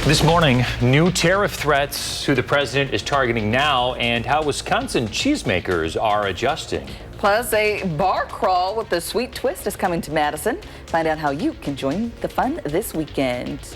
This morning, new tariff threats, who the president is targeting now, and how Wisconsin cheesemakers are adjusting. Plus, a bar crawl with a sweet twist is coming to Madison. Find out how you can join the fun this weekend.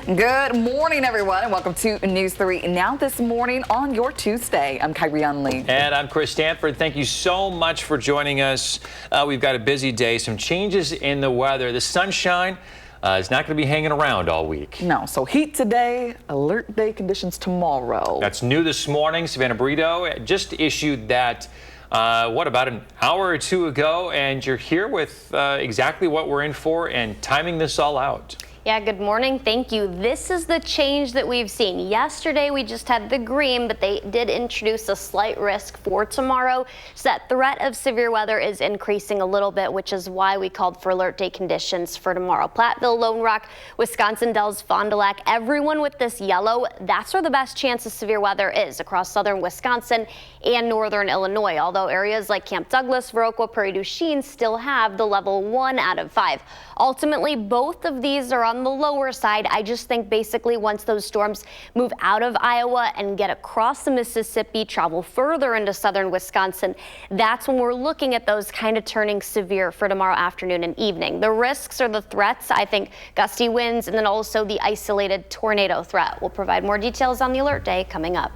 Good morning, everyone, and welcome to News 3 Now this morning on your Tuesday. I'm Kyrie Lee. And I'm Chris Stanford. Thank you so much for joining us. We've got a busy day, some changes in the weather. The sunshine is not going to be hanging around all week. No, so heat today, alert day conditions tomorrow. That's new this morning. Savannah Brito just issued that, about an hour or two ago, and you're here with exactly what we're in for and timing this all out. Yeah, good morning. Thank you. This is the change that we've seen. Yesterday, we just had the green, but they did introduce a slight risk for tomorrow. So that threat of severe weather is increasing a little bit, which is why we called for alert day conditions for tomorrow. Platteville, Lone Rock, Wisconsin Dells, Fond du Lac, everyone with this yellow, that's where the best chance of severe weather is across southern Wisconsin and northern Illinois. Although areas like Camp Douglas, Viroqua, Prairie du Chien still have the level 1 out of 5. Ultimately, both of these are on the lower side. I just think basically once those storms move out of Iowa and get across the Mississippi, travel further into southern Wisconsin, that's when we're looking at those kind of turning severe for tomorrow afternoon and evening. The risks or the threats, I think gusty winds and then also the isolated tornado threat. We'll provide more details on the alert day coming up.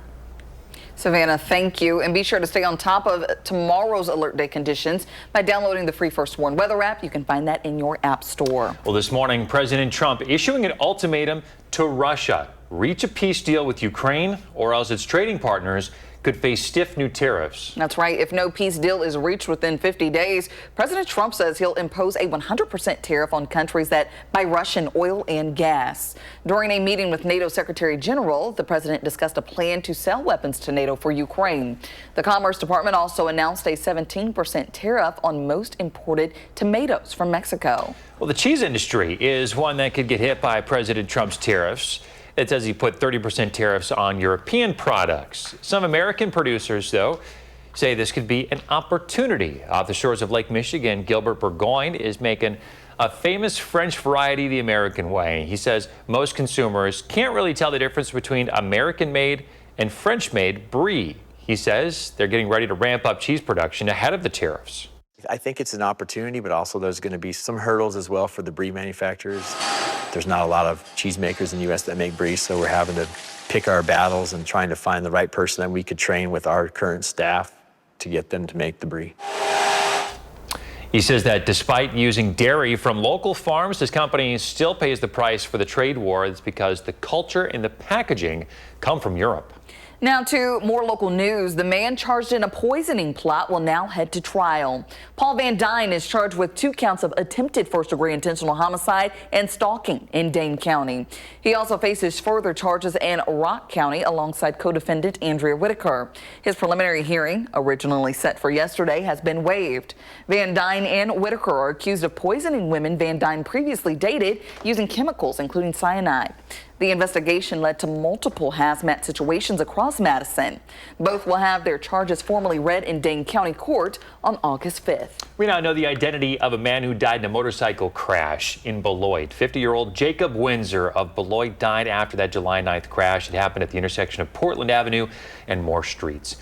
Savannah, thank you. And be sure to stay on top of tomorrow's alert day conditions by downloading the free First Warn weather app. You can find that in your app store. Well, this morning, President Trump issuing an ultimatum to Russia. Reach a peace deal with Ukraine, or else its trading partners could face stiff new tariffs. That's right. If no peace deal is reached within 50 days, President Trump says he'll impose a 100% tariff on countries that buy Russian oil and gas. During a meeting with NATO Secretary General, the president discussed a plan to sell weapons to NATO for Ukraine. The Commerce Department also announced a 17% tariff on most imported tomatoes from Mexico. Well, the cheese industry is one that could get hit by President Trump's tariffs. It says he put 30% tariffs on European products. Some American producers, though, say this could be an opportunity. Off the shores of Lake Michigan, Gilbert Burgoyne is making a famous French variety the American way. He says most consumers can't really tell the difference between American-made and French-made brie. He says they're getting ready to ramp up cheese production ahead of the tariffs. I think it's an opportunity, but also there's going to be some hurdles as well for the brie manufacturers. There's not a lot of cheesemakers in the U.S. that make brie, so we're having to pick our battles and trying to find the right person that we could train with our current staff to get them to make the brie. He says that despite using dairy from local farms, his company still pays the price for the trade war. It's because the culture and the packaging come from Europe. Now to more local news. The man charged in a poisoning plot will now head to trial. Paul Van Dyne is charged with 2 counts of attempted first-degree intentional homicide and stalking in Dane County. He also faces further charges in Rock County alongside co-defendant Andrea Whitaker. His preliminary hearing, originally set for yesterday, has been waived. Van Dyne and Whitaker are accused of poisoning women Van Dyne previously dated using chemicals, including cyanide. The investigation led to multiple hazmat situations across Madison. Both will have their charges formally read in Dane County Court on August 5th. We now know the identity of a man who died in a motorcycle crash in Beloit. 50-year-old Jacob Windsor of Beloit died after that July 9th crash. It happened at the intersection of Portland Avenue and Moore Streets.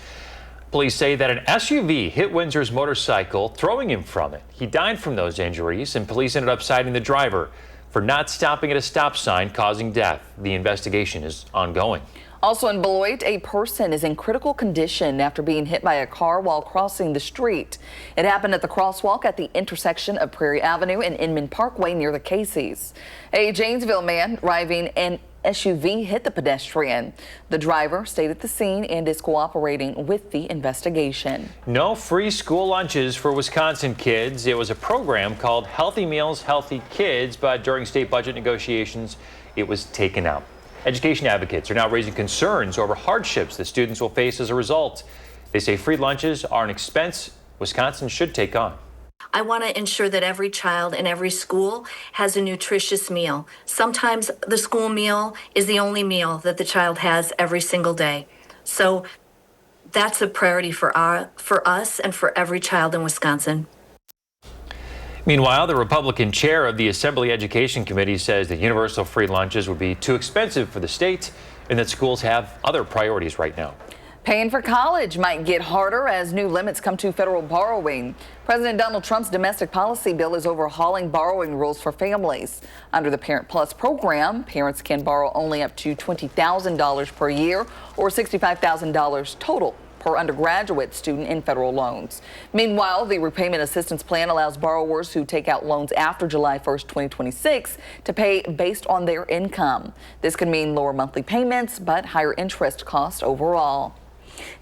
Police say that an SUV hit Windsor's motorcycle, throwing him from it. He died from those injuries, and police ended up citing the driver for not stopping at a stop sign, causing death. The investigation is ongoing. Also in Beloit, a person is in critical condition after being hit by a car while crossing the street. It happened at the crosswalk at the intersection of Prairie Avenue and Inman Parkway near the Casey's. A Janesville man driving an SUV hit the pedestrian. The driver stayed at the scene and is cooperating with the investigation. No free school lunches for Wisconsin kids. It was a program called Healthy Meals, Healthy Kids, but during state budget negotiations, it was taken out. Education advocates are now raising concerns over hardships that students will face as a result. They say free lunches are an expense Wisconsin should take on. I want to ensure that every child in every school has a nutritious meal. Sometimes the school meal is the only meal that the child has every single day. So that's a priority for us and for every child in Wisconsin. Meanwhile, the Republican chair of the Assembly Education Committee says that universal free lunches would be too expensive for the state and that schools have other priorities right now. Paying for college might get harder as new limits come to federal borrowing. President Donald Trump's domestic policy bill is overhauling borrowing rules for families. Under the Parent Plus program, parents can borrow only up to $20,000 per year or $65,000 total per undergraduate student in federal loans. Meanwhile, the repayment assistance plan allows borrowers who take out loans after July 1st, 2026 to pay based on their income. This could mean lower monthly payments, but higher interest costs overall.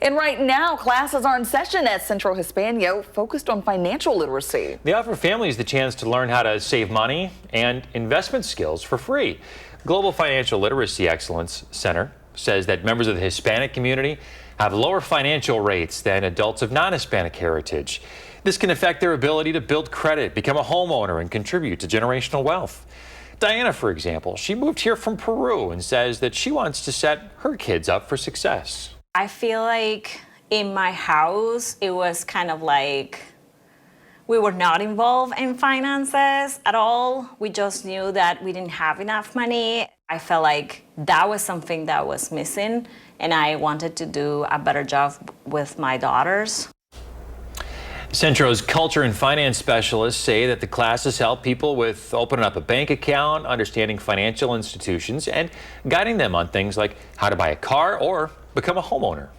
And right now, classes are in session at Centro Hispanio, focused on financial literacy. They offer families the chance to learn how to save money and investment skills for free. Global Financial Literacy Excellence Center says that members of the Hispanic community have lower financial rates than adults of non-Hispanic heritage. This can affect their ability to build credit, become a homeowner, and contribute to generational wealth. Diana, for example, she moved here from Peru and says that she wants to set her kids up for success. I feel like in my house, it was kind of like we were not involved in finances at all. We just knew that we didn't have enough money. I felt like that was something that was missing, and I wanted to do a better job with my daughters. Centro's culture and finance specialists say that the classes help people with opening up a bank account, understanding financial institutions, and guiding them on things like how to buy a car or become a homeowner.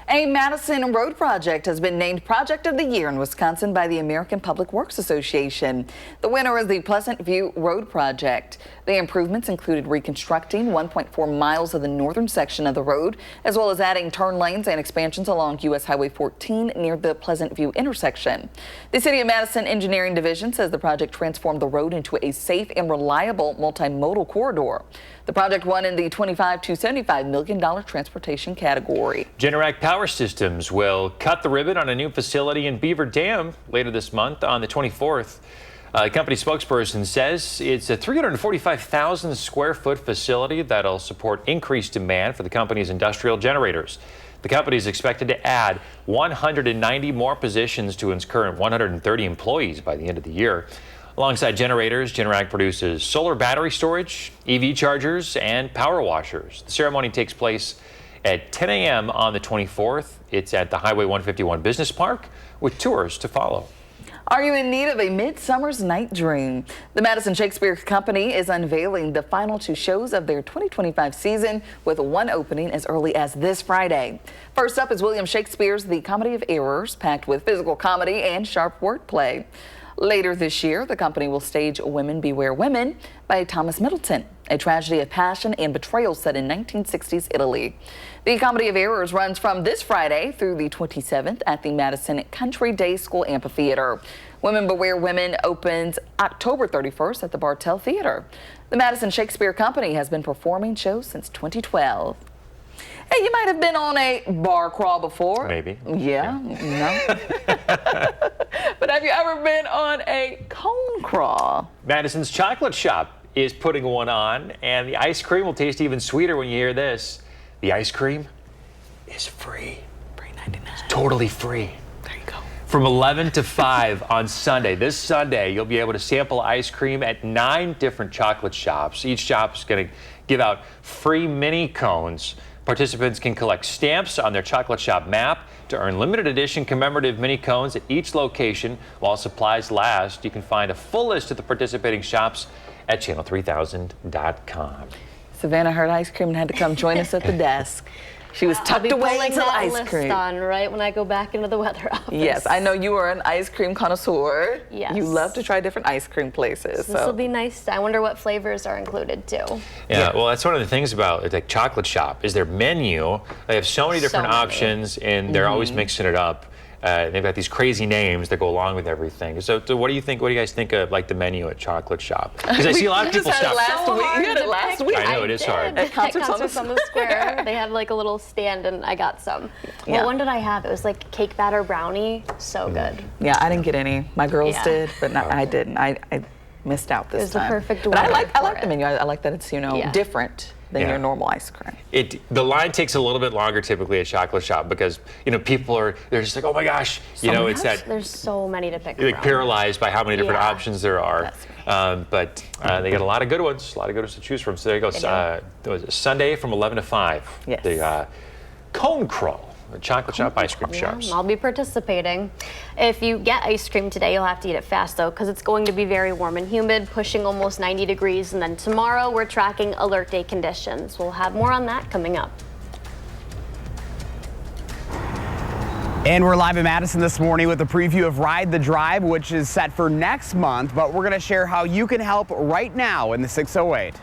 A Madison road project has been named Project of the Year in Wisconsin by the American Public Works Association. The winner is the Pleasant View Road Project. The improvements included reconstructing 1.4 miles of the northern section of the road, as well as adding turn lanes and expansions along U.S. Highway 14 near the Pleasant View intersection. The City of Madison Engineering Division says the project transformed the road into a safe and reliable multimodal corridor. The project won in the $25 to $75 million transportation category. Generac Power Systems will cut the ribbon on a new facility in Beaver Dam later this month on the 24th. The company spokesperson says it's a 345,000 square foot facility that'll support increased demand for the company's industrial generators. The company is expected to add 190 more positions to its current 130 employees by the end of the year. Alongside generators, Generac produces solar battery storage, EV chargers, and power washers. The ceremony takes place at 10 a.m. on the 24th. It's at the Highway 151 Business Park with tours to follow. Are you in need of a midsummer's night dream? The Madison Shakespeare Company is unveiling the final two shows of their 2025 season, with one opening as early as this Friday. First up is William Shakespeare's The Comedy of Errors, packed with physical comedy and sharp wordplay. Later this year, the company will stage Women Beware Women by Thomas Middleton, a tragedy of passion and betrayal set in 1960s Italy. The Comedy of Errors runs from this Friday through the 27th at the Madison Country Day School Amphitheater. Women Beware Women opens October 31st at the Bartell Theater. The Madison Shakespeare Company has been performing shows since 2012. Hey, you might have been on a bar crawl before. Maybe. Yeah. No. But have you ever been on a cone crawl? Madison's Chocolate Shop is putting one on, and the ice cream will taste even sweeter when you hear this. The ice cream is free. Free 99. It's totally free. There you go. From 11 to 5 on Sunday. This Sunday, you'll be able to sample ice cream at 9 different chocolate shops. Each shop is going to give out free mini cones. Participants can collect stamps on their chocolate shop map to earn limited edition commemorative mini cones at each location while supplies last. You can find a full list of the participating shops at channel3000.com. Savannah heard ice cream and had to come join us at the desk. She was tucked away into the ice cream. On right when I go back into the weather office. Yes, I know you are an ice cream connoisseur. Yes. You love to try different ice cream places. This will be nice. I wonder what flavors are included too. Yeah, well, that's one of the things about like Chocolate Shop is their menu. They have so many different options, and they're always mixing it up. They've got these crazy names that go along with everything. So what do you think? What do you guys think of like the menu at Chocolate Shop? Because I see a lot of people stop. You had it last week. I know it is hard. At Concerts on the Square, they had like a little stand, and I got some. Yeah. What one did I have? It was like cake batter brownie. So good. Yeah, I didn't get any. My girls Yeah. did, but not, I didn't. missed out this It was the time. perfect But I weather like for the it. menu. I like that it's, Yeah. different than Yeah. your normal ice cream. The line takes a little bit longer typically at chocolate shop because people they're just like, oh my gosh, it's that There's so many to pick like from. paralyzed by how many different Yeah. options there are. But they got a lot of good ones, to choose from. So there you go. Was it Sunday from 11 to 5. Yes. The cone crawl. Chocolate shop ice cream Yeah, shops. I'll be participating. If you get ice cream today, you'll have to eat it fast though, because it's going to be very warm and humid, pushing almost 90 degrees. And then tomorrow we're tracking alert day conditions. We'll have more on that coming up. And we're live in Madison this morning with a preview of Ride the Drive, which is set for next month, but we're going to share how you can help right now in the 608.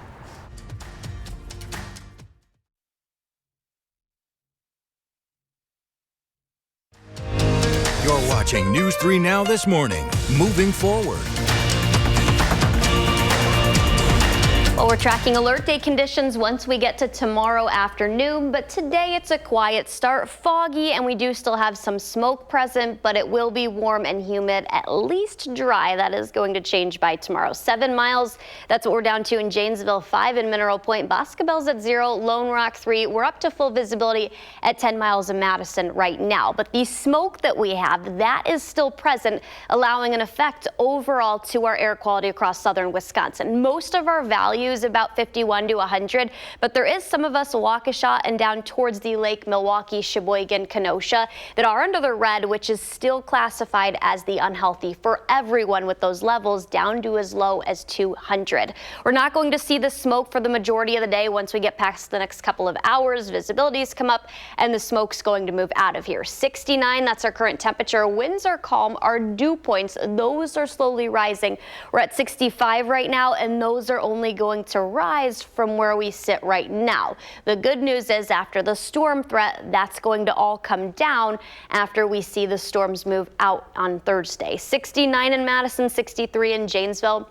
You're watching News 3 Now this morning. Moving forward. Well, we're tracking alert day conditions once we get to tomorrow afternoon, but today it's a quiet start, foggy, and we do still have some smoke present, but it will be warm and humid, at least dry. That is going to change by tomorrow. 7 miles, that's what we're down to in Janesville, 5 in Mineral Point, Boscobel's at 0, Lone Rock 3. We're up to full visibility at 10 miles in Madison right now, but the smoke that we have, that is still present, allowing an effect overall to our air quality across southern Wisconsin. Most of our values about 51 to 100, but there is some of us Waukesha and down towards the Lake Milwaukee, Sheboygan, Kenosha that are under the red, which is still classified as the unhealthy for everyone, with those levels down to as low as 200. We're not going to see the smoke for the majority of the day. Once we get past the next couple of hours, visibilities come up and the smoke's going to move out of here. 69, that's our current temperature. Winds are calm. Our dew points, those are slowly rising. We're at 65 right now, and those are only going to rise from where we sit right now. The good news is after the storm threat, that's going to all come down after we see the storms move out on Thursday. 69 in Madison, 63 in Janesville.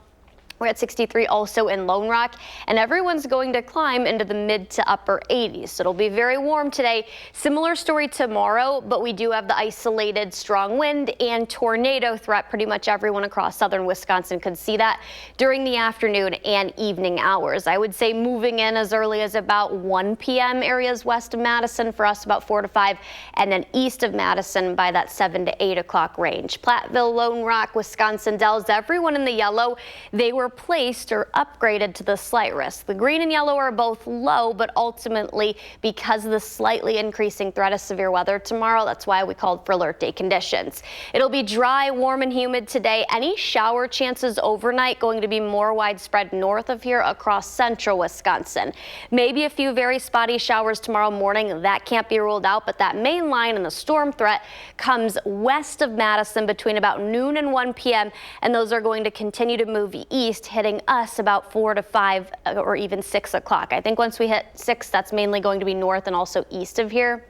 We're at 63 also in Lone Rock, and everyone's going to climb into the mid to upper 80s. So it'll be very warm today. Similar story tomorrow, but we do have the isolated strong wind and tornado threat. Pretty much everyone across southern Wisconsin could see that during the afternoon and evening hours. I would say moving in as early as about 1 p.m. areas west of Madison, for us about 4 to 5, and then east of Madison by that 7 to 8 o'clock range. Platteville, Lone Rock, Wisconsin Dells, everyone in the yellow, they were placed or upgraded to the slight risk. The green and yellow are both low, but ultimately because of the slightly increasing threat of severe weather tomorrow, that's why we called for alert day conditions. It'll be dry, warm, and humid today. Any shower chances overnight going to be more widespread north of here across central Wisconsin. Maybe a few very spotty showers tomorrow morning. That can't be ruled out, but that main line and the storm threat comes west of Madison between about noon and 1 p.m., and those are going to continue to move east, hitting us about 4 to 5 or even 6 o'clock. I think once we hit 6, that's mainly going to be north and also east of here.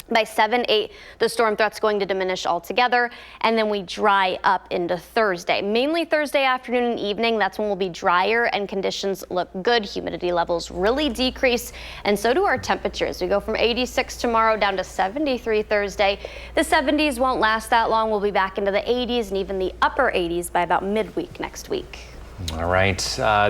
By 7, 8, the storm threat's going to diminish altogether, and then we dry up into Thursday. Mainly Thursday afternoon and evening, that's when we'll be drier and conditions look good. Humidity levels really decrease, and so do our temperatures. We go from 86 tomorrow down to 73 Thursday. The 70s won't last that long. We'll be back into the 80s and even the upper 80s by about midweek next week. All right,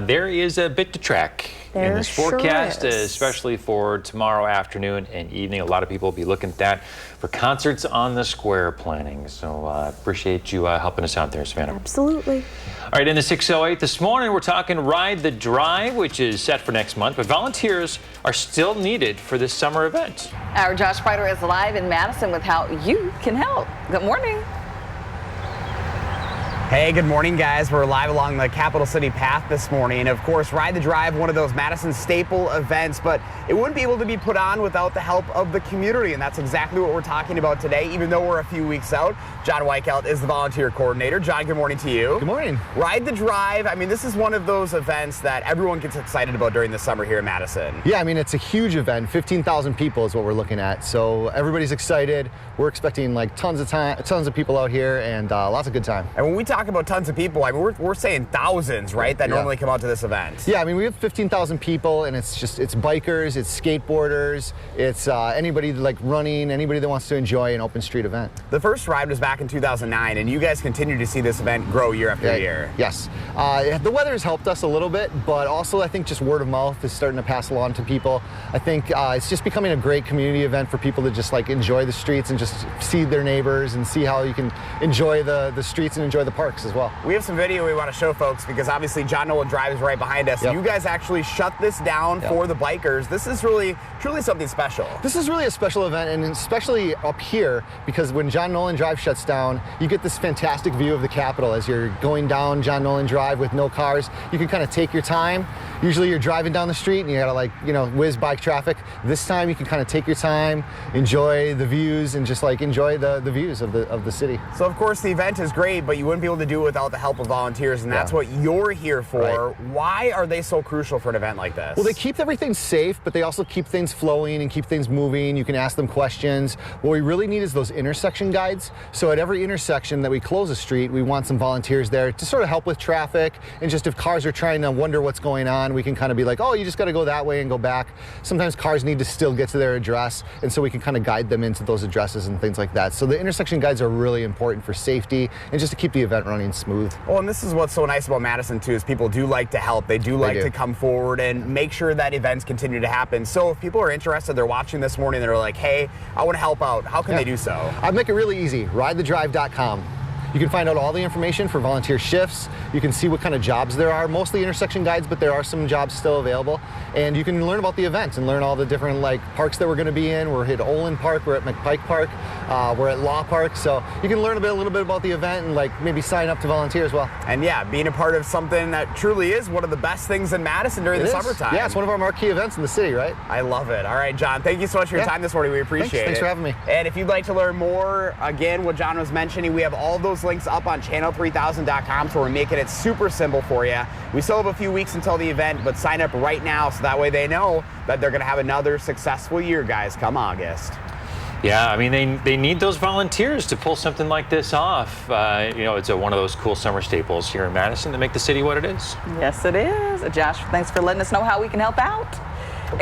there is a bit to track in this forecast, sure is. especially for tomorrow afternoon and evening. A lot of people will be looking at that for concerts on the square planning. So appreciate you helping us out there, Savannah. Absolutely. All right, in the 608 this morning, we're talking Ride the Drive, which is set for next month, but volunteers are still needed for this summer event. Our Josh Prider is live in Madison with how you can help. Good morning. Hey, good morning, guys. We're live along the Capital City Path this morning. Of course, Ride the Drive, one of those Madison staple events, but it wouldn't be able to be put on without the help of the community, and that's exactly what we're talking about today, even though we're a few weeks out. John Weichelt is the volunteer coordinator. John, good morning to you. Good morning. Ride the Drive, I mean, this is one of those events that everyone gets excited about during the summer here in Madison. Yeah, I mean, it's a huge event. 15,000 people is what we're looking at, so everybody's excited. We're expecting like tons of people out here and lots of good time. And when we talk talk about tons of people, I mean, we're saying thousands, right, that normally come out to this event. Yeah, I mean, we have 15,000 people, and it's bikers, it's skateboarders, it's anybody like running, anybody that wants to enjoy an open street event. The first ride was back in 2009, and you guys continue to see this event grow year after year. Yes. The weather has helped us a little bit, but also I think just word of mouth is starting to pass along to people. I think it's just becoming a great community event for people to just like enjoy the streets and just see their neighbors and see how you can enjoy the streets and enjoy the parks as well. We have some video we want to show folks because obviously John Nolan Drive is right behind us. You guys actually shut this down for the bikers. This is really, truly something special. This is really a special event, and especially up here, because when John Nolan Drive shuts down, you get this fantastic view of the Capitol as you're going down John Nolan Drive with no cars. You can kind of take your time. Usually you're driving down the street and you gotta like, whiz by traffic. This time you can kind of take your time, enjoy the views, and just like enjoy the views of the city. So of course the event is great, but you wouldn't be able to do it without the help of volunteers, and that's what you're here for. Right. Why are they so crucial for an event like this? Well, they keep everything safe, but they also keep things flowing and keep things moving. You can ask them questions. What we really need is those intersection guides. So at every intersection that we close a street, we want some volunteers there to sort of help with traffic, and just if cars are trying to wonder what's going on, we can kind of be like, oh, you just got to go that way and go back. Sometimes cars need to still get to their address, and so we can kind of guide them into those addresses and things like that. So the intersection guides are really important for safety and just to keep the event running smooth. Well, and this is what's so nice about Madison too, is people do like to help. They do like to come forward and make sure that events continue to happen. So if people are interested, they're watching this morning, they're like, hey, I want to help out, how can they do so? I'd make it really easy. RideTheDrive.com. You can find out all the information for volunteer shifts. You can see what kind of jobs there are, mostly intersection guides, but there are some jobs still available. And you can learn about the event and learn all the different like parks that we're going to be in. We're at Olin Park, we're at McPike Park, we're at Law Park. So you can learn a little bit about the event and like maybe sign up to volunteer as well. And yeah, being a part of something that truly is one of the best things in Madison during the summertime. Yeah, it's one of our marquee events in the city, right? I love it. All right, John, thank you so much for your time this morning. We appreciate it. Thanks for having me. And if you'd like to learn more, again, what John was mentioning, we have all those links up on channel3000.com, so we're making it super simple for you. We still have a few weeks until the event, but sign up right now so that way they know that they're going to have another successful year, guys, come August. Yeah, I mean, they need those volunteers to pull something like this off. It's one of those cool summer staples here in Madison that make the city what it is. Yes, it is. Josh, thanks for letting us know how we can help out.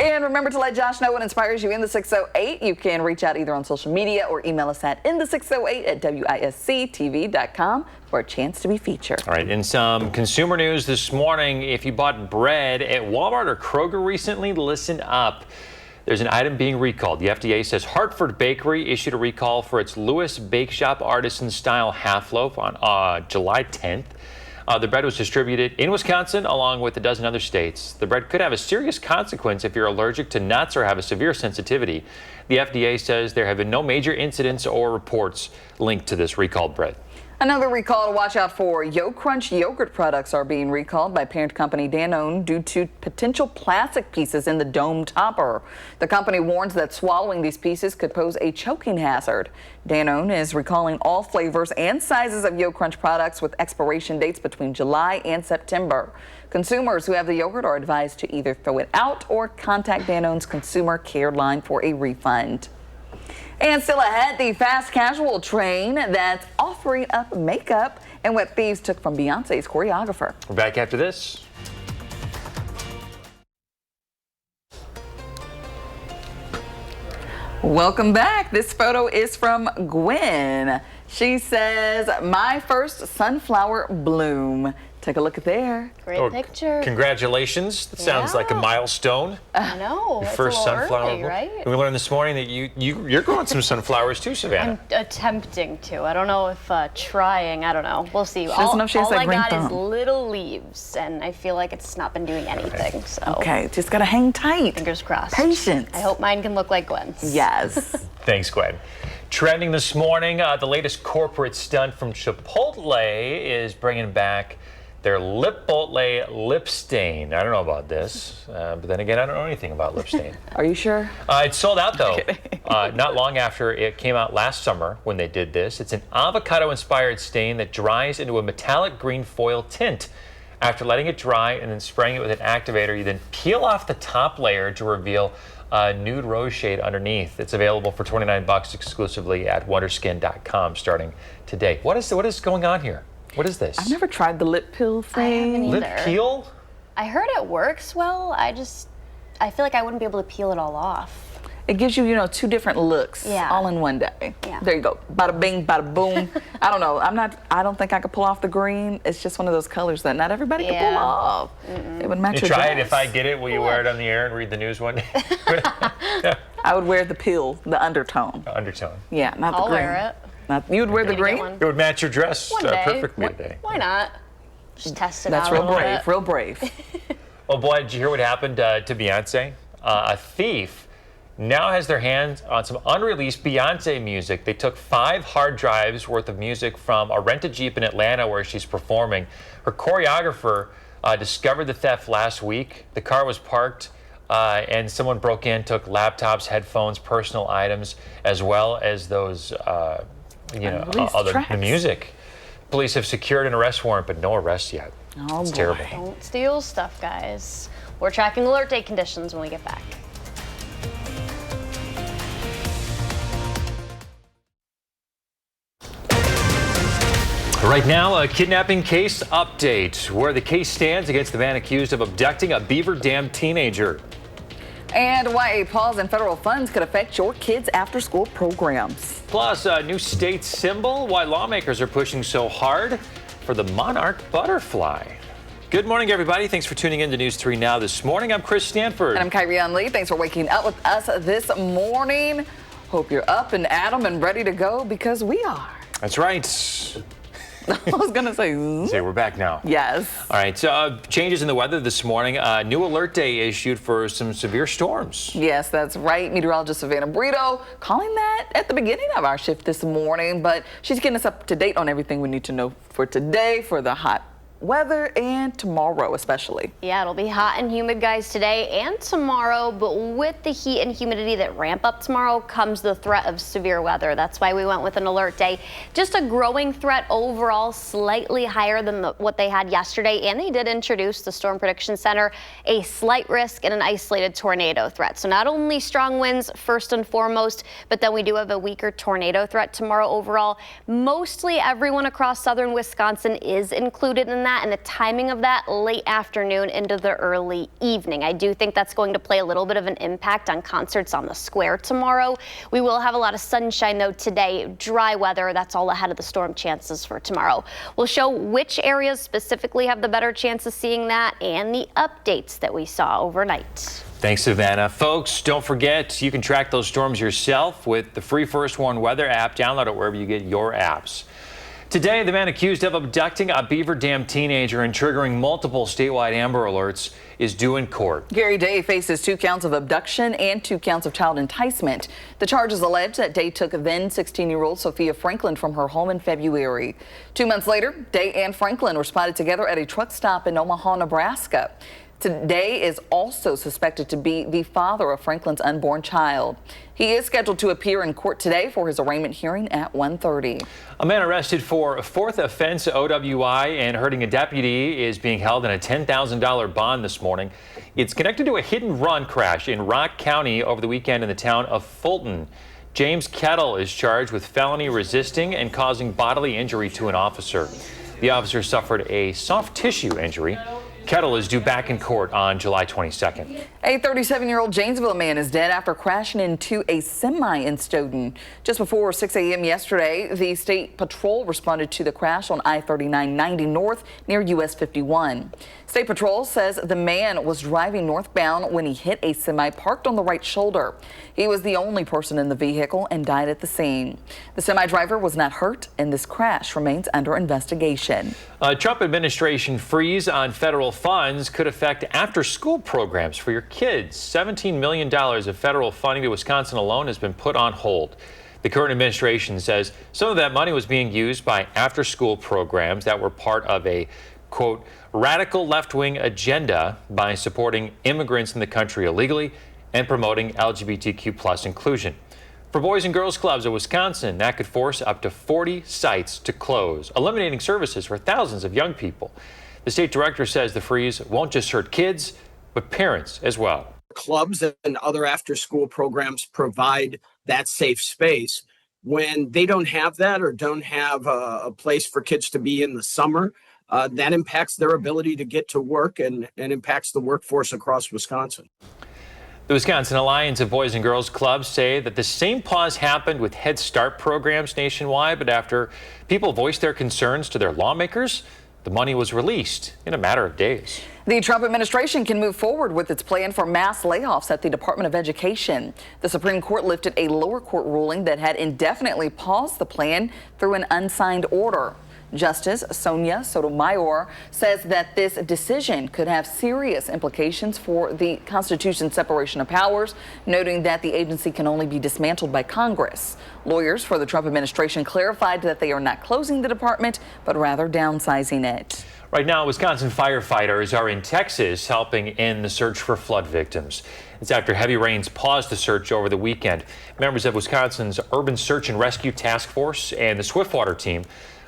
And remember to let Josh know what inspires you in the 608. You can reach out either on social media or email us at inthe608@WISC-TV.com for a chance to be featured. All right, in some consumer news this morning, if you bought bread at Walmart or Kroger recently, listen up. There's an item being recalled. The FDA says Hartford Bakery issued a recall for its Lewis Bake Shop artisan style half loaf on July 10th. The bread was distributed in Wisconsin along with a dozen other states. The bread could have a serious consequence if you're allergic to nuts or have a severe sensitivity. The FDA says there have been no major incidents or reports linked to this recalled bread. Another recall to watch out for. Yo Crunch yogurt products are being recalled by parent company Danone due to potential plastic pieces in the dome topper. The company warns that swallowing these pieces could pose a choking hazard. Danone is recalling all flavors and sizes of Yo Crunch products with expiration dates between July and September. Consumers who have the yogurt are advised to either throw it out or contact Danone's consumer care line for a refund. And still ahead, the fast casual train that's offering up makeup and what thieves took from Beyonce's choreographer. We're back after this. Welcome back. This photo is from Gwen. She says, my first sunflower bloom. Take a look at there. Great picture. Congratulations. That sounds like a milestone. I know. Your It's first a little sunflower. early, right? We learned this morning that you're growing some sunflowers too, Savannah. I'm attempting to. I don't know if trying. I don't know. We'll see. She doesn't know if she has all that I green got is thumb. little leaves, and I feel like it's not been doing anything. So Okay, just gotta hang tight. fingers crossed. Patience. I hope mine can look like Gwen's. Yes. Thanks, Gwen. Trending this morning, the latest corporate stunt from Chipotle is bringing back their Lipotle lip stain. I don't know about this, but then again, I don't know anything about lip stain. Are you sure? It sold out though, not long after it came out last summer when they did this. It's an avocado-inspired stain that dries into a metallic green foil tint. After letting it dry and then spraying it with an activator, you then peel off the top layer to reveal a nude rose shade underneath. It's available for $29 exclusively at wonderskin.com starting today. What is going on here? What is this? I've never tried the lip peel I haven't thing. either. Lip peel? I heard it works well. I feel like I wouldn't be able to peel it all off. It gives you, 2 different looks all in one day. Yeah. There you go. Bada bing, bada boom. I don't know. I don't think I could pull off the green. It's just one of those colors that not everybody can pull off. It would match You your try dress. it. If I get it, will you wear it on the air and read the news one day? I would wear the peel, the undertone. Undertone. Yeah, not the I'll green. wear it. You would wear the Gonna get green? one. It would match your dress One day. perfectly today. Why not? Just test it That's out real a little brave, bit. real brave. Oh boy, did you hear what happened to Beyonce? A thief now has their hands on some unreleased Beyonce music. They took 5 hard drives worth of music from a rented Jeep in Atlanta where she's performing. Her choreographer discovered the theft last week. The car was parked and someone broke in, took laptops, headphones, personal items, as well as those, the music. Police have secured an arrest warrant, but no arrests yet. Oh, it's boy. terrible. Don't steal stuff, guys. We're tracking alert day conditions when we get back. Right now, a kidnapping case update, where the case stands against the man accused of abducting a Beaver Dam teenager. And why a pause in federal funds could affect your kids' after-school programs. Plus, a new state symbol, why lawmakers are pushing so hard for the Monarch butterfly. Good morning, everybody. Thanks for tuning in to News 3 Now this morning. I'm Chris Stanford. And I'm Kyrie Lee. Thanks for waking up with us this morning. Hope you're up and at 'em and ready to go, because we are. That's right. I was going to say. Say we're back now. Yes. All right, so changes in the weather this morning. New alert day issued for some severe storms. Yes, that's right. Meteorologist Savannah Brito calling that at the beginning of our shift this morning, but she's getting us up to date on everything we need to know for today, for the hot weather, and tomorrow especially. Yeah, it'll be hot and humid, guys, today and tomorrow, but with the heat and humidity that ramp up tomorrow comes the threat of severe weather. That's why we went with an alert day. Just a growing threat overall, slightly higher than what they had yesterday, and they did introduce, the Storm Prediction Center, a slight risk and an isolated tornado threat. So not only strong winds first and foremost, but then we do have a weaker tornado threat tomorrow overall. Mostly everyone across southern Wisconsin is included in that, and the timing of that late afternoon into the early evening. I do think that's going to play a little bit of an impact on concerts on the square tomorrow. We will have a lot of sunshine though today, dry weather. That's all ahead of the storm chances for tomorrow. We'll show which areas specifically have the better chance of seeing that and the updates that we saw overnight. Thanks, Savannah. Folks, don't forget, you can track those storms yourself with the free First Warn Weather app. Download it wherever you get your apps. Today, the man accused of abducting a Beaver Dam teenager and triggering multiple statewide Amber Alerts is due in court. Gary Day faces 2 counts of abduction and 2 counts of child enticement. The charges allege that Day took then 16-year-old Sophia Franklin from her home in February. 2 months later, Day and Franklin were spotted together at a truck stop in Omaha, Nebraska. Day is also suspected to be the father of Franklin's unborn child. He is scheduled to appear in court today for his arraignment hearing at 1:30. A man arrested for a 4th offense OWI and hurting a deputy is being held in a $10,000 bond this morning. It's connected to a hit-and-run crash in Rock County over the weekend in the town of Fulton. James Kettle is charged with felony resisting and causing bodily injury to an officer. The officer suffered a soft tissue injury. Kettle is due back in court on July 22nd. A 37-year-old Janesville man is dead after crashing into a semi in Stoughton. Just before 6 a.m. yesterday, the state patrol responded to the crash on I-3990 North near US 51. State Patrol says the man was driving northbound when he hit a semi parked on the right shoulder. He was the only person in the vehicle and died at the scene. The semi driver was not hurt, and this crash remains under investigation. A Trump administration freeze on federal funds could affect after-school programs for your kids. $17 million of federal funding to Wisconsin alone has been put on hold. The current administration says some of that money was being used by after-school programs that were part of a, quote, radical left-wing agenda by supporting immigrants in the country illegally and promoting LGBTQ plus inclusion. For Boys and Girls Clubs of Wisconsin, that could force up to 40 sites to close, eliminating services for thousands of young people. The state director says the freeze won't just hurt kids, but parents as well. Clubs and other after-school programs provide that safe space. When they don't have that or don't have a place for kids to be in the summer, that impacts their ability to get to work and impacts the workforce across Wisconsin. The Wisconsin Alliance of Boys and Girls Clubs say that the same pause happened with Head Start programs nationwide, but after people voiced their concerns to their lawmakers, the money was released in a matter of days. The Trump administration can move forward with its plan for mass layoffs at the Department of Education. The Supreme Court lifted a lower court ruling that had indefinitely paused the plan through an unsigned order. Justice Sonia Sotomayor says that this decision could have serious implications for the Constitution's separation of powers, noting that the agency can only be dismantled by Congress. Lawyers for the Trump administration clarified that they are not closing the department, but rather downsizing it. Right now, Wisconsin firefighters are in Texas helping in the search for flood victims. It's after heavy rains paused the search over the weekend. Members of Wisconsin's Urban Search and Rescue Task Force and the Swiftwater team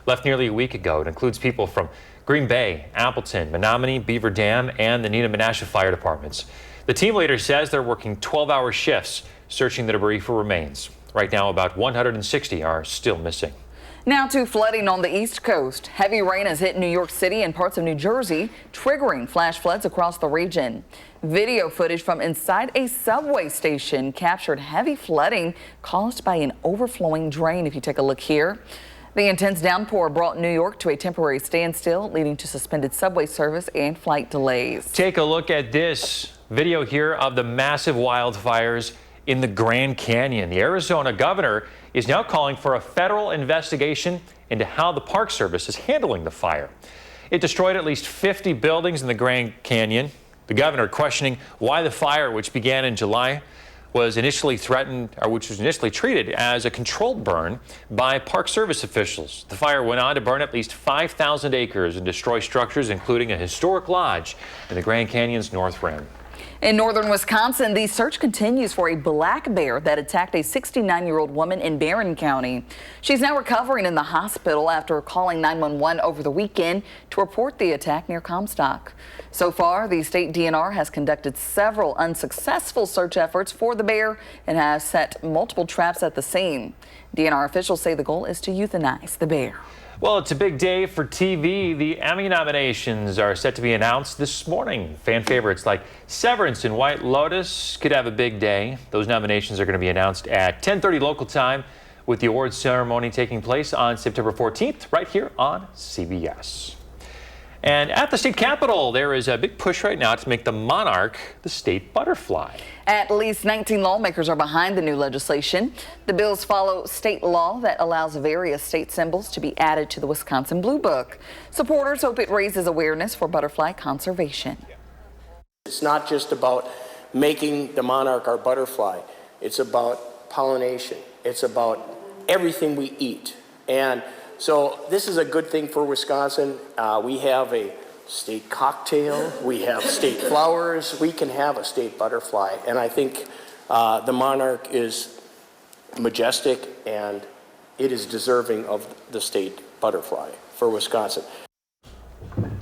left nearly a week ago. It includes people from Green Bay, Appleton, Menominee, Beaver Dam, and the Neenah Menasha fire departments. The team leader says they're working 12-hour shifts searching the debris for remains. Right now, about 160 are still missing. Now to flooding on the East Coast. Heavy rain has hit New York City and parts of New Jersey, triggering flash floods across the region. Video footage from inside a subway station captured heavy flooding caused by an overflowing drain. If you take a look here, the intense downpour brought New York to a temporary standstill, leading to suspended subway service and flight delays. Take a look at this video here of the massive wildfires in the Grand Canyon. The Arizona governor is now calling for a federal investigation into how the Park Service is handling the fire. It destroyed at least 50 buildings in the Grand Canyon. The governor questioning why the fire, which began in July, was initially treated as a controlled burn by Park Service officials. The fire went on to burn at least 5,000 acres and destroy structures, including a historic lodge in the Grand Canyon's North Rim. In northern Wisconsin, the search continues for a black bear that attacked a 69-year-old woman in Barron County. She's now recovering in the hospital after calling 911 over the weekend to report the attack near Comstock. So far, the state DNR has conducted several unsuccessful search efforts for the bear and has set multiple traps at the scene. DNR officials say the goal is to euthanize the bear. Well, it's a big day for TV. The Emmy nominations are set to be announced this morning. Fan favorites like Severance and White Lotus could have a big day. Those nominations are going to be announced at 10:30 local time, with the awards ceremony taking place on September 14th, right here on CBS. And at the state capitol, there is a big push right now to make the Monarch the state butterfly. At least 19 lawmakers are behind the new legislation. The bills follow state law that allows various state symbols to be added to the Wisconsin Blue Book. Supporters hope it raises awareness for butterfly conservation. It's not just about making the monarch our butterfly. It's about pollination. It's about everything we eat. And so this is a good thing for Wisconsin. We have a state cocktail, we have state flowers, we can have a state butterfly. And I think the monarch is majestic and it is deserving of the state butterfly for Wisconsin. All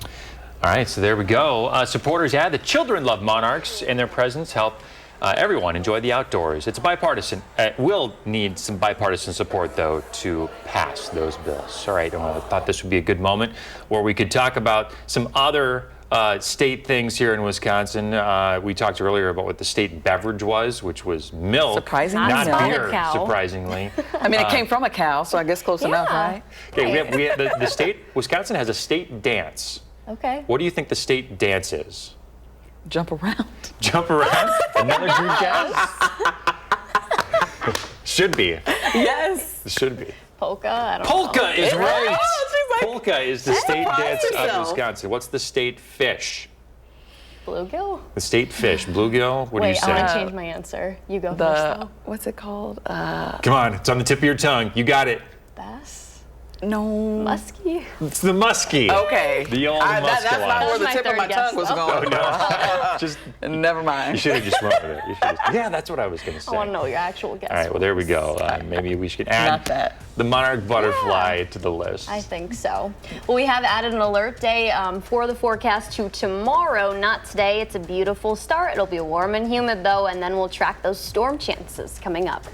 right, so there we go. Supporters add that children love monarchs and their presence help everyone enjoy the outdoors. It's bipartisan. Will need some bipartisan support, though, to pass those bills. All right, I thought this would be a good moment where we could talk about some other state things here in Wisconsin. We talked earlier about what the state beverage was, which was milk, surprisingly, not beer, surprisingly. I mean, it came from a cow, so I guess close enough, right? Okay, we have the state, Wisconsin has a state dance. Okay. What do you think the state dance is? Jump around. Jump around? Another group dance? Should be. Yes. Should be. Polka? I don't know. Polka is right. Oh, she's like, Polka is the state dance of yourself. Wisconsin. What's the state fish? Bluegill? The state fish. Bluegill? What do you Wait, say? I want to change my answer. You go first, though. What's it called? Come on, it's on the tip of your tongue. You got it. Bass? No. Muskie? It's the muskie. Okay. The old That's not muskellunge. where the my tip of third my guess, tongue was though. going. No. Just, Never mind. you should have just run with it. Yeah, that's what I was going to say. I want to know your actual guess. All right, well, there we go. Maybe we should Not add that. the monarch butterfly to the list. I think so. Well, we have added an alert day for the forecast to tomorrow, not today. It's a beautiful start. It'll be warm and humid, though, and then we'll track those storm chances coming up.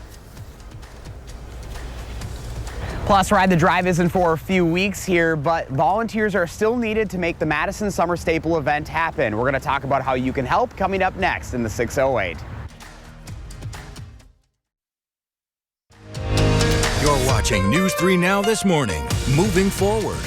Plus, Ride the Drive isn't for a few weeks here, but volunteers are still needed to make the Madison Summer Staple event happen. We're going to talk about how you can help coming up next in the 608. You're watching News 3 Now this morning. Moving forward.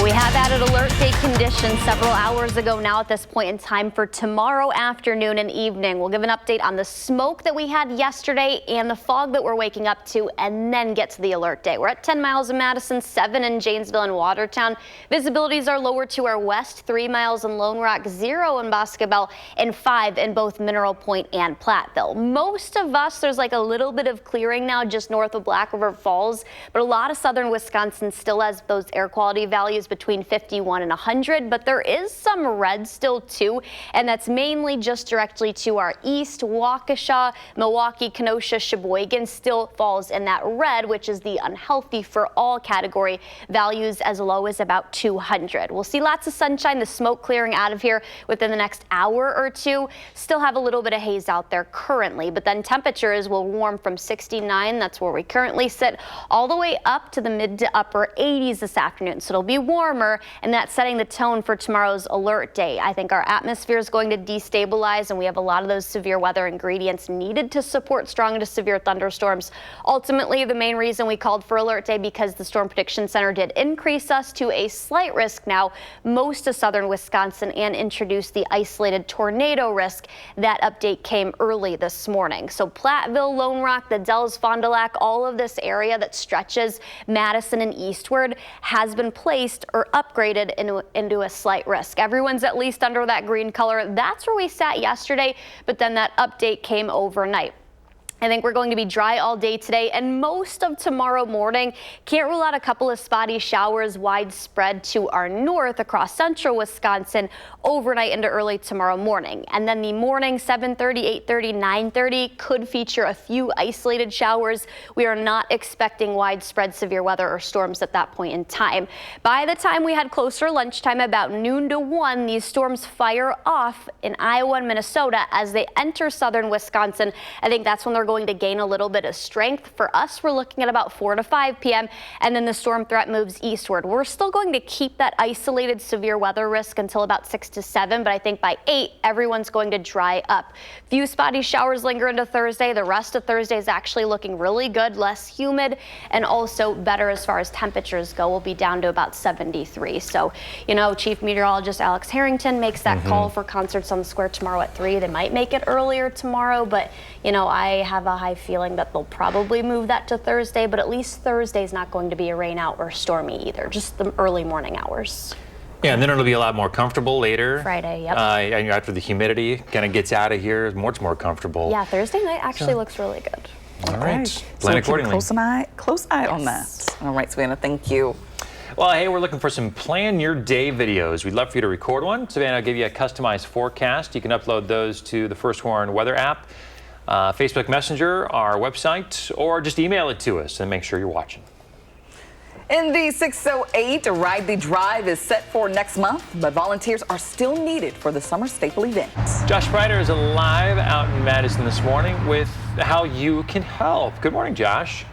We have added alert day conditions several hours ago now at this point in time for tomorrow afternoon and evening. We'll give an update on the smoke that we had yesterday and the fog that we're waking up to, and then get to the alert day. We're at 10 miles in Madison, 7 in Janesville and Watertown. Visibilities are lower to our west, 3 miles in Lone Rock, 0 in Boscobel, and 5 in both Mineral Point and Platteville. Most of us, there's like a little bit of clearing now just north of Black River Falls, but a lot of southern Wisconsin still has those air quality values between 51 and 100, but there is some red still too, and that's mainly just directly to our east. Waukesha, Milwaukee, Kenosha, Sheboygan still falls in that red, which is the unhealthy for all category, values as low as about 200. We'll see lots of sunshine, the smoke clearing out of here within the next hour or two. Still have a little bit of haze out there currently, but then temperatures will warm from 69, that's where we currently sit, all the way up to the mid to upper 80s this afternoon. So it'll be warmer, and that's setting the tone for tomorrow's alert day. I think our atmosphere is going to destabilize, and we have a lot of those severe weather ingredients needed to support strong to severe thunderstorms. Ultimately, the main reason we called for alert day because the Storm Prediction Center did increase us to a slight risk now most of southern Wisconsin and introduced the isolated tornado risk. That update came early this morning. So Platteville, Lone Rock, the Dells, Fond du Lac, all of this area that stretches Madison and eastward has been placed or upgraded into a slight risk. Everyone's at least under that green color. That's where we sat yesterday, but then that update came overnight. I think we're going to be dry all day today and most of tomorrow morning. Can't rule out a couple of spotty showers widespread to our north across central Wisconsin overnight into early tomorrow morning. And then the morning 7:30, 8:30, 9:30 could feature a few isolated showers. We are not expecting widespread severe weather or storms at that point in time. By the time we had closer lunchtime, about noon to 1, these storms fire off in Iowa and Minnesota as they enter southern Wisconsin. I think that's when they're going to gain a little bit of strength. For us, we're looking at about 4 to 5 p.m. and then the storm threat moves eastward. We're still going to keep that isolated severe weather risk until about 6 to 7, but I think by 8, everyone's going to dry up. Few spotty showers linger into Thursday. The rest of Thursday is actually looking really good, less humid, and also better as far as temperatures go. We'll be down to about 73. So, you know, Chief Meteorologist Alex Harrington makes that call for concerts on the square tomorrow at 3. They might make it earlier tomorrow, but, you know, I have a high feeling that they'll probably move that to Thursday, but at least Thursday's not going to be a rain out or stormy either, just the early morning hours. Yeah, and then it'll be a lot more comfortable later. Friday, yep. And after the humidity kind of gets out of here, it's more comfortable. Yeah, Thursday night actually looks really good. All right, So plan keep a accordingly. close eye on that. All right, Savannah, thank you. Well, hey, we're looking for some plan your day videos. We'd love for you to record one. Savannah will give you a customized forecast. You can upload those to the First Warn weather app, Facebook Messenger, our website, or just email it to us and make sure you're watching. In the 608, Ride the Drive is set for next month, but volunteers are still needed for the summer staple event. Josh Sprider is live out in Madison this morning with how you can help. Good morning, Josh.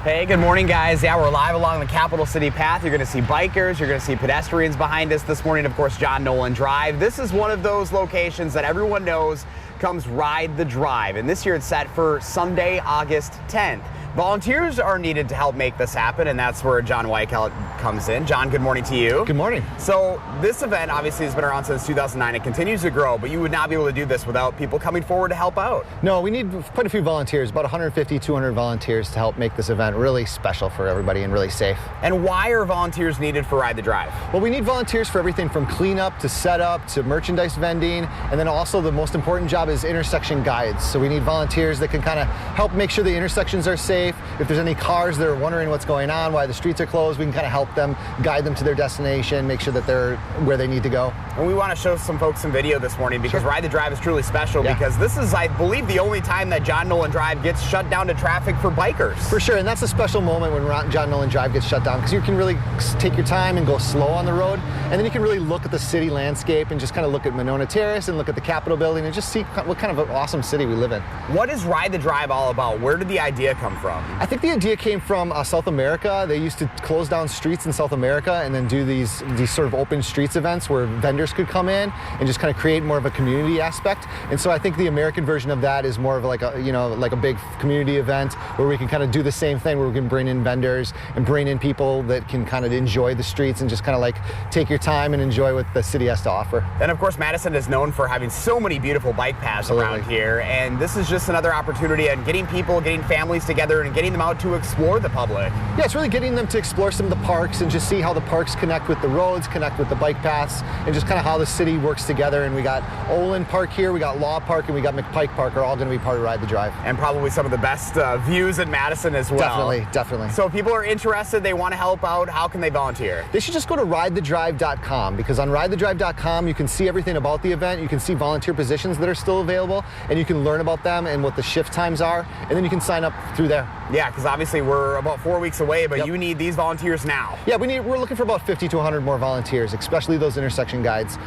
Hey, good morning, guys. Yeah, we're live along the Capital City Path. You're going to see bikers, you're going to see pedestrians behind us this morning. Of course, John Nolan Drive. This is one of those locations that everyone knows comes Ride the Drive, and this year it's set for Sunday, August 10th. Volunteers are needed to help make this happen, and that's where John Weichelt comes in. John, good morning to you. Good morning. So this event obviously has been around since 2009. It continues to grow, but you would not be able to do this without people coming forward to help out. No, we need quite a few volunteers, about 150, 200 volunteers to help make this event really special for everybody and really safe. And why are volunteers needed for Ride the Drive? Well, we need volunteers for everything from cleanup to setup to merchandise vending, and then also the most important job is intersection guides. So we need volunteers that can kind of help make sure the intersections are safe, safe. If there's any cars that are wondering what's going on, why the streets are closed, we can kind of help them, guide them to their destination, make sure that they're where they need to go. And we want to show some folks some video this morning because Ride the Drive is truly special because this is, I believe, the only time that John Nolan Drive gets shut down to traffic for bikers. For sure, and that's a special moment when John Nolan Drive gets shut down because you can really take your time and go slow on the road, and then you can really look at the city landscape and just kind of look at Monona Terrace and look at the Capitol building and just see what kind of an awesome city we live in. What is Ride the Drive all about? Where did the idea come from? I think the idea came from South America. They used to close down streets in South America and then do these sort of open streets events where vendors could come in and just kind of create more of a community aspect. And so I think the American version of that is more of like a, like a big community event where we can kind of do the same thing, where we can bring in vendors and bring in people that can kind of enjoy the streets and just kind of like take your time and enjoy what the city has to offer. And of course, Madison is known for having so many beautiful bike paths around here, and this is just another opportunity and getting people, getting families together and getting them out to explore the public. Yeah, it's really getting them to explore some of the parks and just see how the parks connect with the roads, connect with the bike paths, and just kind of how the city works together. And we got Olin Park here, we got Law Park, and we got McPike Park are all going to be part of Ride the Drive. And probably some of the best views in Madison as well. Definitely, definitely. So if people are interested, they want to help out, how can they volunteer? They should just go to ridethedrive.com because on ridethedrive.com you can see everything about the event, you can see volunteer positions that are still available, and you can learn about them and what the shift times are, and then you can sign up through there. Yeah, because obviously we're about 4 weeks away, but you need these volunteers now. Yeah, we're looking for about 50 to 100 more volunteers, especially those intersection guides.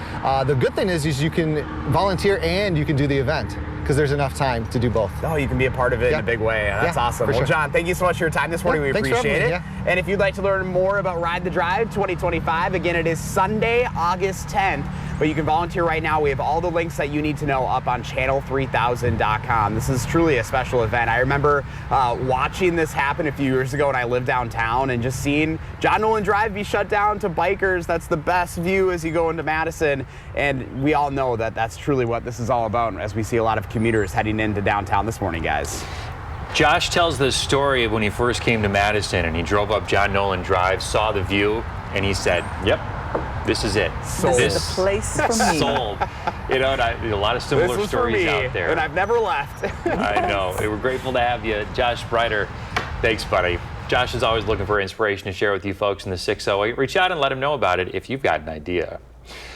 The good thing is you can volunteer and you can do the event because there's enough time to do both. Oh, you can be a part of it in a big way. That's awesome. Well, John, thank you so much for your time this morning. We appreciate it. And if you'd like to learn more about Ride the Drive 2025, again, it is Sunday, August 10th. But you can volunteer right now. We have all the links that you need to know up on channel3000.com. This is truly a special event. I remember watching this happen a few years ago when I lived downtown and just seeing John Nolan Drive be shut down to bikers. That's the best view as you go into Madison. And we all know that that's truly what this is all about as we see a lot of commuters heading into downtown this morning, guys. Josh tells this story of when he first came to Madison and he drove up John Nolan Drive, saw the view, and he said, yep, this is it. Sold. This is the place for me. Sold. You know, a lot of similar stories out there. And I've never left. I know. We're grateful to have you. Josh Breiter, thanks, buddy. Josh is always looking for inspiration to share with you folks in the 608. Reach out and let him know about it if you've got an idea.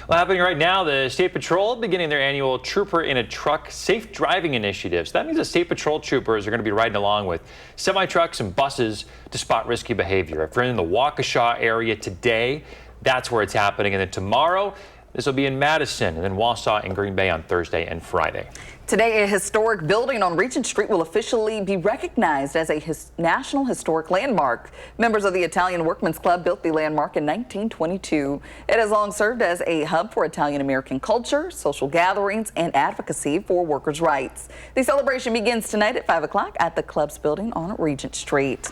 Well, happening right now, the State Patrol beginning their annual Trooper in a Truck Safe Driving Initiative. So that means the State Patrol troopers are going to be riding along with semi-trucks and buses to spot risky behavior. If you're in the Waukesha area today, that's where it's happening. And then tomorrow, this will be in Madison, and then Wausau and Green Bay on Thursday and Friday. Today, a historic building on Regent Street will officially be recognized as a National Historic Landmark. Members of the Italian Workmen's Club built the landmark in 1922. It has long served as a hub for Italian-American culture, social gatherings, and advocacy for workers' rights. The celebration begins tonight at 5 o'clock at the club's building on Regent Street.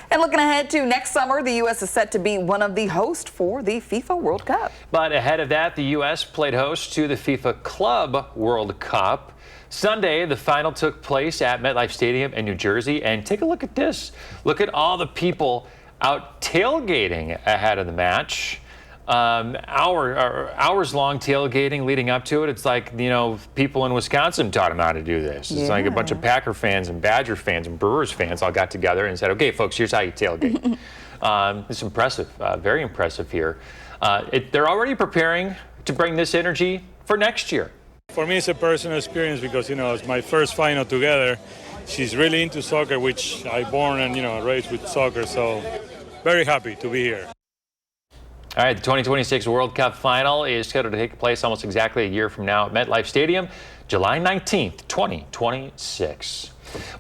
And looking ahead to next summer, the U.S. is set to be one of the hosts for the FIFA World Cup. But ahead of that, the U.S. played host to the FIFA Club World Cup. Sunday, the final took place at MetLife Stadium in New Jersey. And take a look at this. Look at all the people out tailgating ahead of the match. Hours-long tailgating leading up to it. It's like, you know, people in Wisconsin taught them how to do this. It's like a bunch of Packer fans and Badger fans and Brewers fans all got together and said, okay, folks, here's how you tailgate. It's impressive, very impressive here. They're already preparing to bring this energy for next year. For me, it's a personal experience because, you know, it's my first final together. She's really into soccer, which I born and, you know, raised with soccer. So very happy to be here. All right, the 2026 World Cup final is scheduled to take place almost exactly a year from now at MetLife Stadium, July 19th, 2026.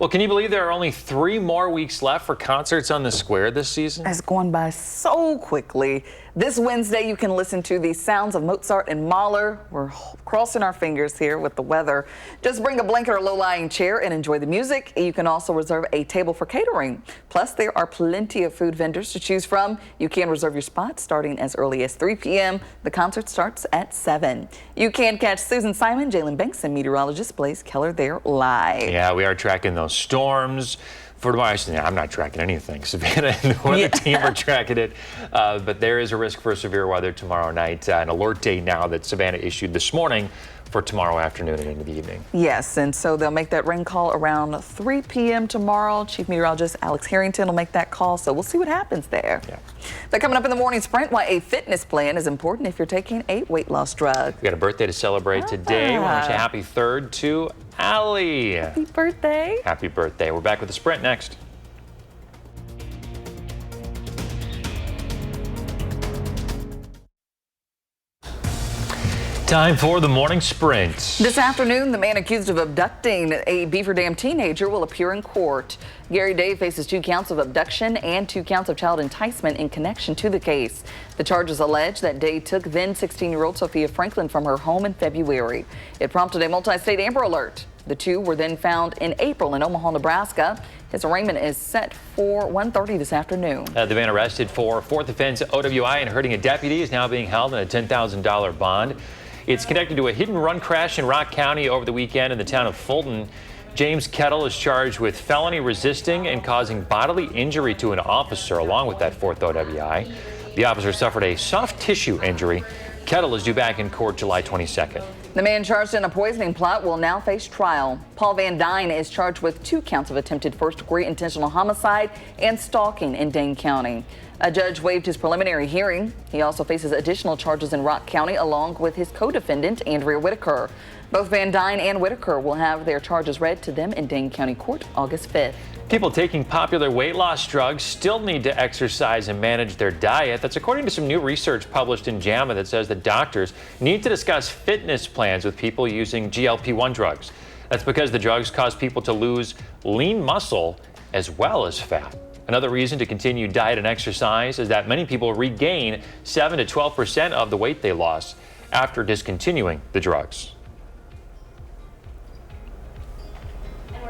Well, can you believe there are only 3 more weeks left for concerts on the square this season? It's going by so quickly. This Wednesday, you can listen to the sounds of Mozart and Mahler. We're crossing our fingers here with the weather. Just bring a blanket or low-lying chair and enjoy the music. You can also reserve a table for catering. Plus, there are plenty of food vendors to choose from. You can reserve your spot starting as early as 3 p.m. The concert starts at 7. You can catch Susan Simon, Jalen Banks, and meteorologist Blaze Keller there live. Yeah, we are tracking those storms. For tomorrow, I'm not tracking anything. Savannah and the weather team are tracking it, but there is a risk for severe weather tomorrow night. An alert day now that Savannah issued this morning for tomorrow afternoon and into the evening. Yes, and so they'll make that rain call around 3 p.m. tomorrow. Chief Meteorologist Alex Harrington will make that call, so we'll see what happens there. Yeah. But coming up in the morning sprint, why a fitness plan is important if you're taking a weight loss drug. We got a birthday to celebrate today. We want to wish a happy 3rd to Allie. Happy birthday. Happy birthday. We're back with the sprint next. Time for the morning sprint. This afternoon, the man accused of abducting a Beaver Dam teenager will appear in court. Gary Day faces 2 counts of abduction and 2 counts of child enticement in connection to the case. The charges allege that Day took then 16-year-old Sophia Franklin from her home in February. It prompted a multi-state Amber Alert. The 2 were then found in April in Omaha, Nebraska. His arraignment is set for 1:30 this afternoon. The man arrested for 4th offense OWI and hurting a deputy is now being held in a $10,000 bond. It's connected to a hit-and-run crash in Rock County over the weekend in the town of Fulton. James Kettle is charged with felony resisting and causing bodily injury to an officer, along with that 4th OWI. The officer suffered a soft tissue injury. Kettle is due back in court July 22nd. The man charged in a poisoning plot will now face trial. Paul Van Dyne is charged with 2 counts of attempted first-degree intentional homicide and stalking in Dane County. A judge waived his preliminary hearing. He also faces additional charges in Rock County along with his co-defendant, Andrea Whitaker. Both Van Dyne and Whitaker will have their charges read to them in Dane County Court August 5th. People taking popular weight loss drugs still need to exercise and manage their diet. That's according to some new research published in JAMA that says that doctors need to discuss fitness plans with people using GLP-1 drugs. That's because the drugs cause people to lose lean muscle as well as fat. Another reason to continue diet and exercise is that many people regain 7 to 12% of the weight they lost after discontinuing the drugs.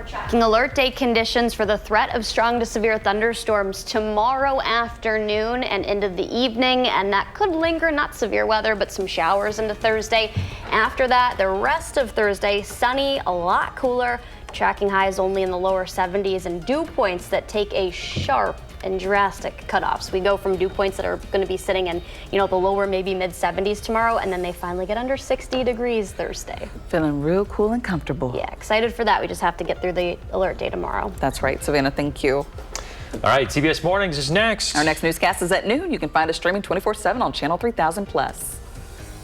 Tracking alert day conditions for the threat of strong to severe thunderstorms tomorrow afternoon and into the evening, and that could linger, not severe weather, but some showers into Thursday. After that, the rest of Thursday, sunny, a lot cooler, tracking highs only in the lower 70s and dew points that take a sharp and drastic cutoffs. We go from dew points that are going to be sitting in, the lower maybe mid 70s tomorrow, and then they finally get under 60 degrees Thursday. Feeling real cool and comfortable. Yeah, excited for that. We just have to get through the alert day tomorrow. That's right, Savannah, thank you. All right, CBS Mornings is next. Our next newscast is at noon. You can find us streaming 24/7 on Channel 3000+.